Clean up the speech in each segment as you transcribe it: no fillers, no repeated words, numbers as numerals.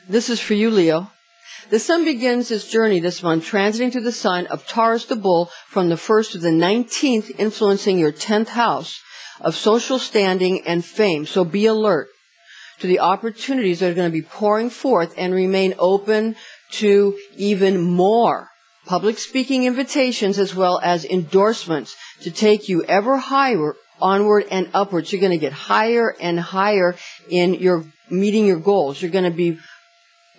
This is for you, Leo. The sun begins its journey this month, transiting through the sign of Taurus the Bull from the 1st to the 19th, influencing your 10th house of social standing and fame. So be alert to the opportunities that are going to be pouring forth, and remain open to even more public speaking invitations as well as endorsements to take you ever higher, onward and upwards. You're going to get higher and higher in your meeting your goals. You're going to be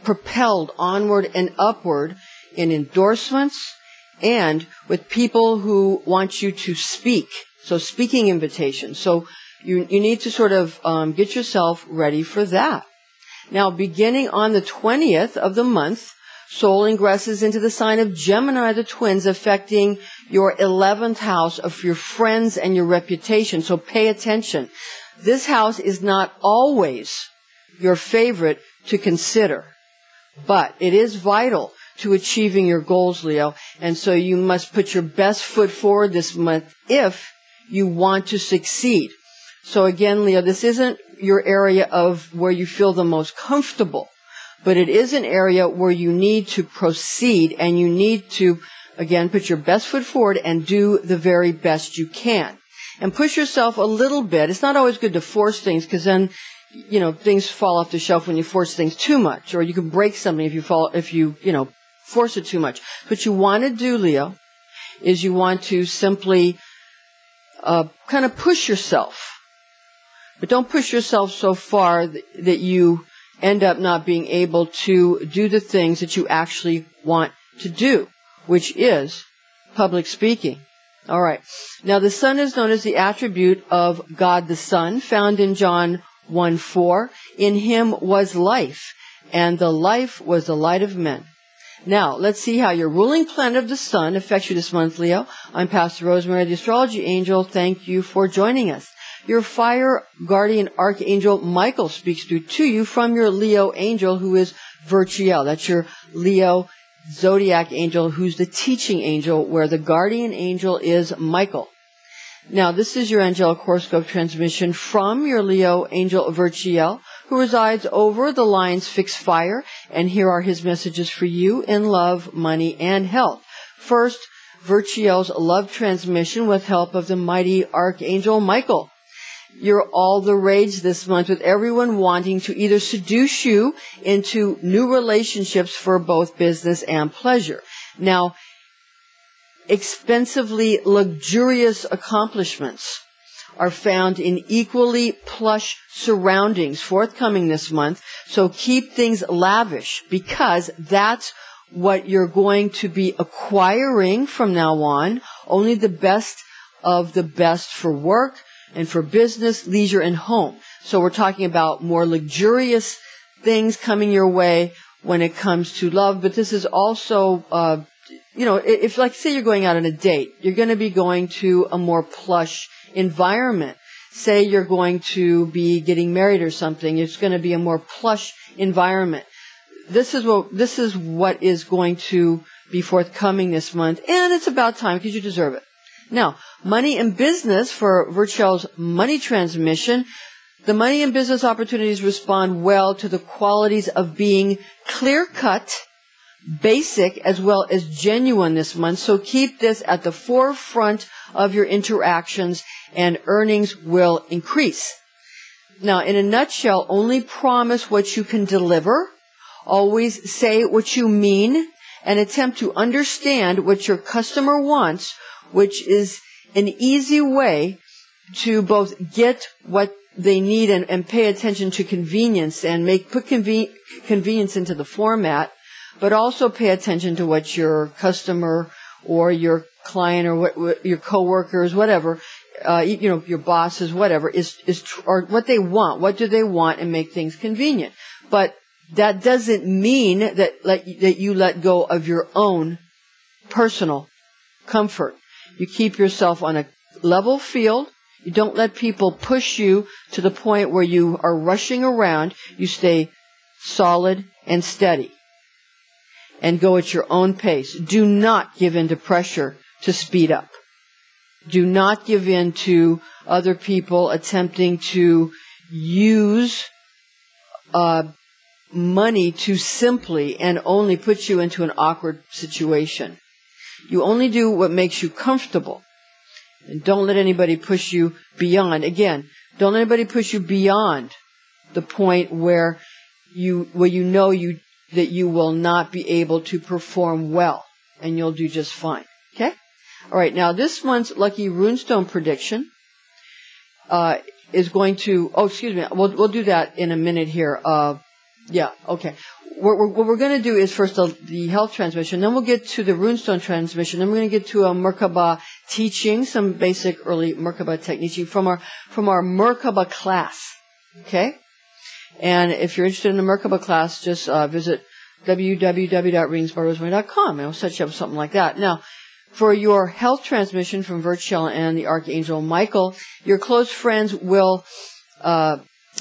propelled onward and upward in endorsements and with people who want you to speak. So speaking invitations. So you need to sort of get yourself ready for that. Now, beginning on the 20th of the month, Sol ingresses into the sign of Gemini, the twins, affecting your 11th house of your friends and your reputation. So pay attention. This house is not always your favorite to consider, but it is vital to achieving your goals, Leo. And so you must put your best foot forward this month if you want to succeed. So again, Leo, this isn't your area of where you feel the most comfortable, but it is an area where you need to proceed, and you need to, again, put your best foot forward and do the very best you can. And push yourself a little bit. It's not always good to force things, because then, you know, things fall off the shelf when you force things too much, or you can break something if you force it too much. What you want to do, Leo, is you want to simply kind of push yourself. But don't push yourself so far that you end up not being able to do the things that you actually want to do, which is public speaking. All right. Now, the sun is known as the attribute of God the Son, found in John 1:4. In him was life, and the life was the light of men. Now, let's see how your ruling planet of the sun affects you this month, Leo. I'm Pastor Rosemary, the Astrology Angel. Thank you for joining us. Your fire guardian Archangel Michael speaks to you from your Leo angel, who is Virgo. That's your Leo Zodiac angel, who's the teaching angel, where the guardian angel is Michael. Now, this is your angelic horoscope transmission from your Leo angel Virgo, who resides over the lion's fixed fire. And here are his messages for you in love, money, and health. First, Virgo's love transmission with help of the mighty Archangel Michael. You're all the rage this month, with everyone wanting to either seduce you into new relationships for both business and pleasure. Now, expensively luxurious accomplishments are found in equally plush surroundings forthcoming this month. So keep things lavish, because that's what you're going to be acquiring from now on. Only the best of the best for work and for business, leisure, and home. So we're talking about more luxurious things coming your way when it comes to love. But this is also, if, like, say you're going out on a date, you're going to be going to a more plush environment. Say you're going to be getting married or something, it's going to be a more plush environment. This is what is going to be forthcoming this month, and it's about time, because you deserve it. Now, money and business for Virgo's money transmission. The money and business opportunities respond well to the qualities of being clear-cut, basic, as well as genuine this month. So keep this at the forefront of your interactions, and earnings will increase. Now, in a nutshell, only promise what you can deliver. Always say what you mean, and attempt to understand what your customer wants, which is an easy way to both get what they need and pay attention to convenience, and put convenience into the format, but also pay attention to what your customer or your client or what your coworkers, whatever, your bosses, whatever, or what they want. What do they want, and make things convenient. But that doesn't mean that you let go of your own personal comfort. You keep yourself on a level field. You don't let people push you to the point where you are rushing around. You stay solid and steady and go at your own pace. Do not give in to pressure to speed up. Do not give in to other people attempting to use money too simply and only puts you into an awkward situation. You only do what makes you comfortable. And don't let anybody push you beyond. Again, don't let anybody push you beyond the point where you know that you will not be able to perform well, and you'll do just fine. Okay? All right. Now, this month's lucky runestone prediction is going to. Oh, excuse me. We'll do that in a minute here. Yeah. Okay. What we're going to do is first the health transmission, then we'll get to the runestone transmission, then we're going to get to a Merkaba teaching, some basic early Merkaba teaching from our Merkaba class. Okay? And if you're interested in the Merkaba class, just visit www.readingsbyrosemary.com and we'll set you up something like that. Now, for your health transmission from Virgil and the Archangel Michael, your close friends will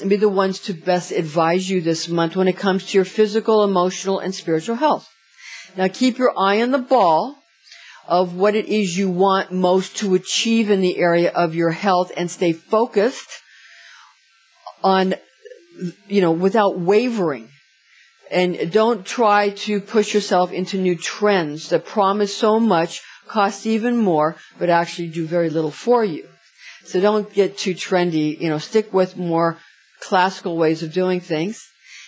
be the ones to best advise you this month when it comes to your physical, emotional, and spiritual health. Now, keep your eye on the ball of what it is you want most to achieve in the area of your health and stay focused on, without wavering. And don't try to push yourself into new trends that promise so much, cost even more, but actually do very little for you. So don't get too trendy. Stick with more classical ways of doing things,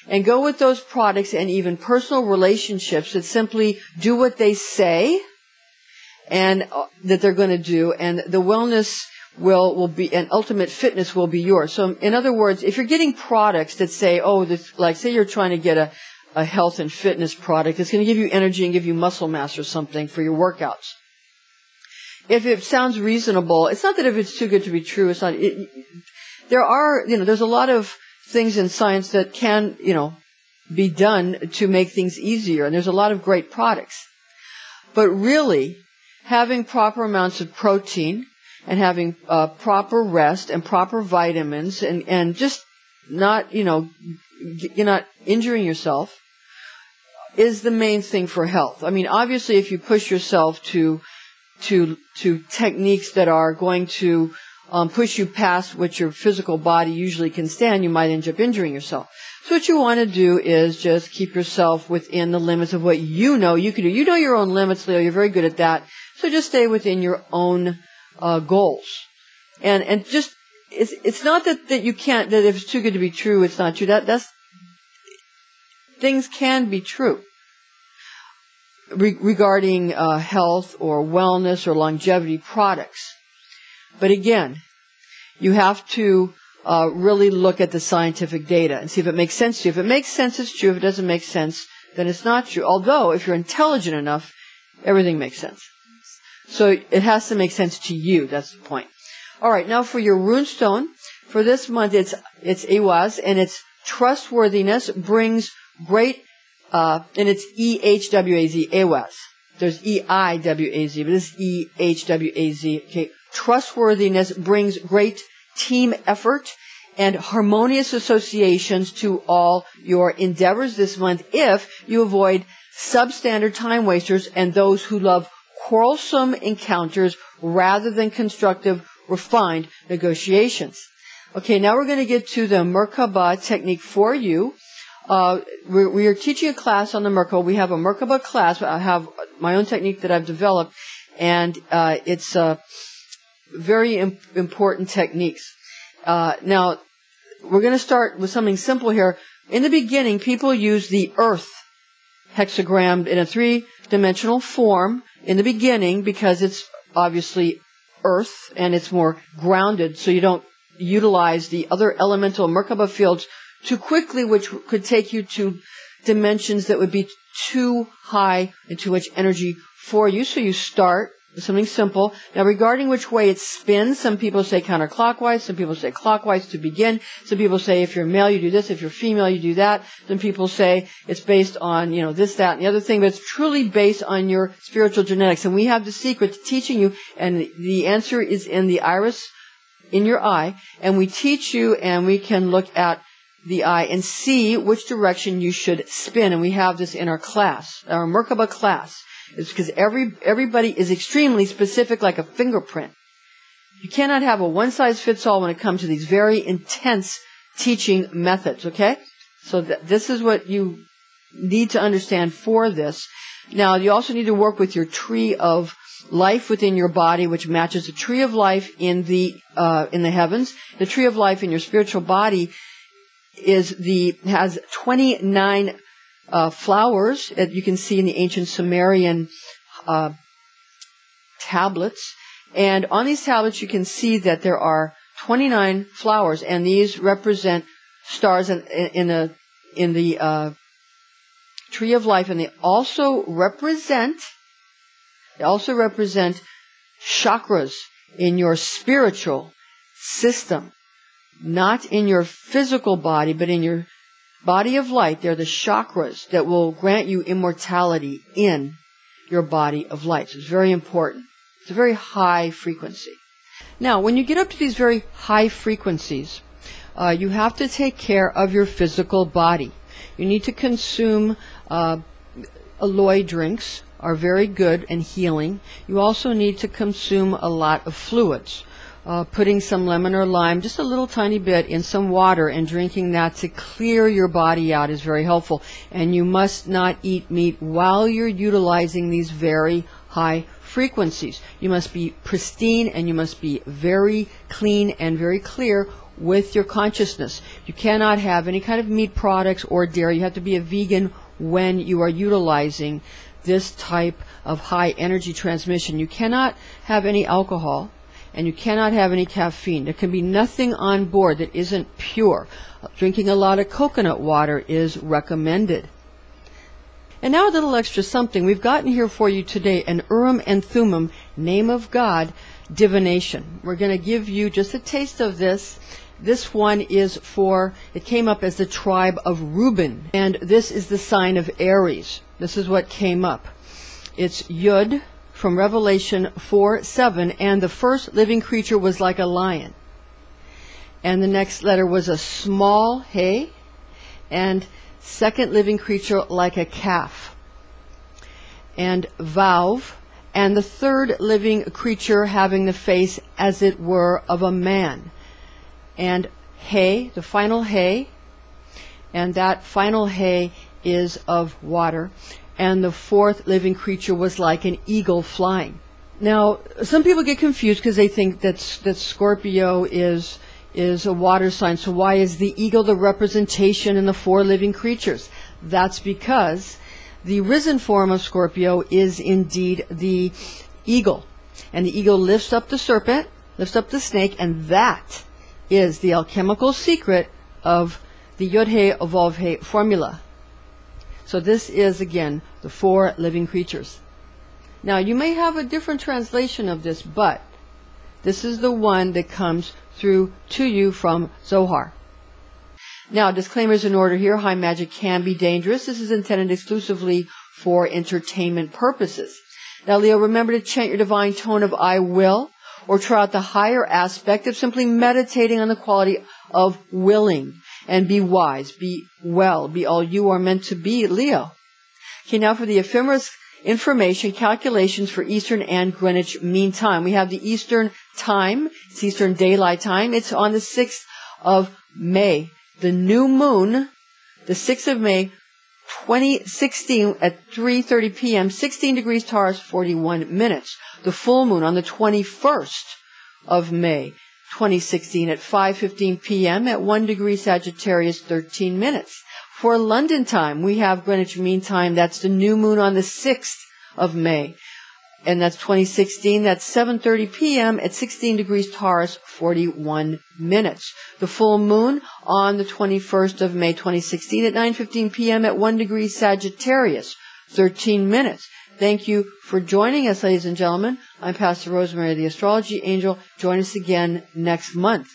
and go with those products and even personal relationships that simply do what they say and that they're going to do, and the wellness will be, and ultimate fitness will be yours. So in other words, if you're getting products that say, say you're trying to get a health and fitness product that's going to give you energy and give you muscle mass or something for your workouts. If it sounds reasonable, it's not that if it's too good to be true, it's not. There's a lot of things in science that can, be done to make things easier, and there's a lot of great products. But really, having proper amounts of protein and having proper rest and proper vitamins and just not, you're not injuring yourself is the main thing for health. I mean, obviously, if you push yourself to techniques that are going to push you past what your physical body usually can stand, you might end up injuring yourself. So what you want to do is just keep yourself within the limits of what you know you can do. You know your own limits, Leo. You're very good at that. So just stay within your own goals. And just, it's not that you can't, that if it's too good to be true, it's not true. Things can be true regarding health or wellness or longevity products. But again, you have to really look at the scientific data and see if it makes sense to you. If it makes sense, it's true. If it doesn't make sense, then it's not true. Although, if you're intelligent enough, everything makes sense. So it has to make sense to you. That's the point. All right, now for your runestone, for this month, it's Ehwaz, and its trustworthiness brings great, and it's E-H-W-A-Z, Ehwaz. There's E-I-W-A-Z, but this is E-H-W-A-Z, okay. Trustworthiness brings great team effort and harmonious associations to all your endeavors this month if you avoid substandard time wasters and those who love quarrelsome encounters rather than constructive, refined negotiations. Okay, now we're going to get to the Merkaba technique for you. We are teaching a class on the Merkaba. We have a Merkaba class. I have my own technique that I've developed, and it's very important techniques. Now, we're going to start with something simple here. In the beginning, people use the Earth hexagram in a three-dimensional form in the beginning because it's obviously Earth and it's more grounded, so you don't utilize the other elemental Merkaba fields too quickly, which could take you to dimensions that would be too high and too much energy for you. So you start with something simple. Now, regarding which way it spins, some people say counterclockwise, some people say clockwise to begin. Some people say if you're male, you do this. If you're female, you do that. Some people say it's based on, this, that, and the other thing, but it's truly based on your spiritual genetics. And we have the secret to teaching you, and the answer is in the iris in your eye. And we teach you, and we can look at the eye and see which direction you should spin. And we have this in our class, our Merkaba class. It's because everybody is extremely specific, like a fingerprint. You cannot have a one-size-fits-all when it comes to these very intense teaching methods, okay? So this is what you need to understand for this. Now, you also need to work with your tree of life within your body, which matches the tree of life in the heavens. The tree of life in your spiritual body has 29 flowers that you can see in the ancient Sumerian tablets. And on these tablets, you can see that there are 29 flowers, and these represent stars in the tree of life, and they also represent chakras in your spiritual system, not in your physical body, but in your body of light. They're the chakras that will grant you immortality in your body of light. So it's very important. It's a very high frequency. Now, when you get up to these very high frequencies, you have to take care of your physical body. You need to consume aloe drinks, are very good and healing. You also need to consume a lot of fluids. Putting some lemon or lime, just a little tiny bit, in some water and drinking that to clear your body out is very helpful. And you must not eat meat while you're utilizing these very high frequencies. You must be pristine, and you must be very clean and very clear with your consciousness. You cannot have any kind of meat products or dairy. You have to be a vegan when you are utilizing this type of high energy transmission. You cannot have any alcohol, and you cannot have any caffeine. There can be nothing on board that isn't pure. Drinking a lot of coconut water is recommended. And now a little extra something. We've gotten here for you today an Urim and Thummim, name of God, divination. We're going to give you just a taste of this. This one is it came up as the tribe of Reuben, and this is the sign of Aries. This is what came up. It's Yud from Revelation 4:7, and the first living creature was like a lion. And the next letter was a small He, and second living creature like a calf. And Vav, and the third living creature having the face as it were of a man. And He, the final He, and that final He is of water. And the fourth living creature was like an eagle flying. Now, some people get confused because they think that Scorpio is a water sign. So why is the eagle the representation in the four living creatures? That's because the risen form of Scorpio is indeed the eagle. And the eagle lifts up the serpent, lifts up the snake, and that is the alchemical secret of the Yod-He Vav-He formula. So this is, again, the four living creatures. Now, you may have a different translation of this, but this is the one that comes through to you from Zohar. Now, disclaimers in order here. High magic can be dangerous. This is intended exclusively for entertainment purposes. Now, Leo, remember to chant your divine tone of I will, or try out the higher aspect of simply meditating on the quality of willing. And be wise, be well, be all you are meant to be, Leo. Okay, now for the ephemeris information, calculations for Eastern and Greenwich Mean Time. We have the Eastern Time, it's Eastern Daylight Time. It's on the 6th of May. The new moon, the 6th of May, 2016 at 3:30 p.m., 16 degrees Taurus, 41 minutes. The full moon on the 21st of May, 2016 at 5:15 p.m. at 1 degree Sagittarius, 13 minutes. For London time, we have Greenwich Mean Time. That's the new moon on the 6th of May. And that's 2016. That's 7:30 p.m. at 16 degrees Taurus, 41 minutes. The full moon on the 21st of May, 2016 at 9:15 p.m. at 1 degree Sagittarius, 13 minutes. Thank you for joining us, ladies and gentlemen. I'm Pastor Rosemary, the Astrology Angel. Join us again next month.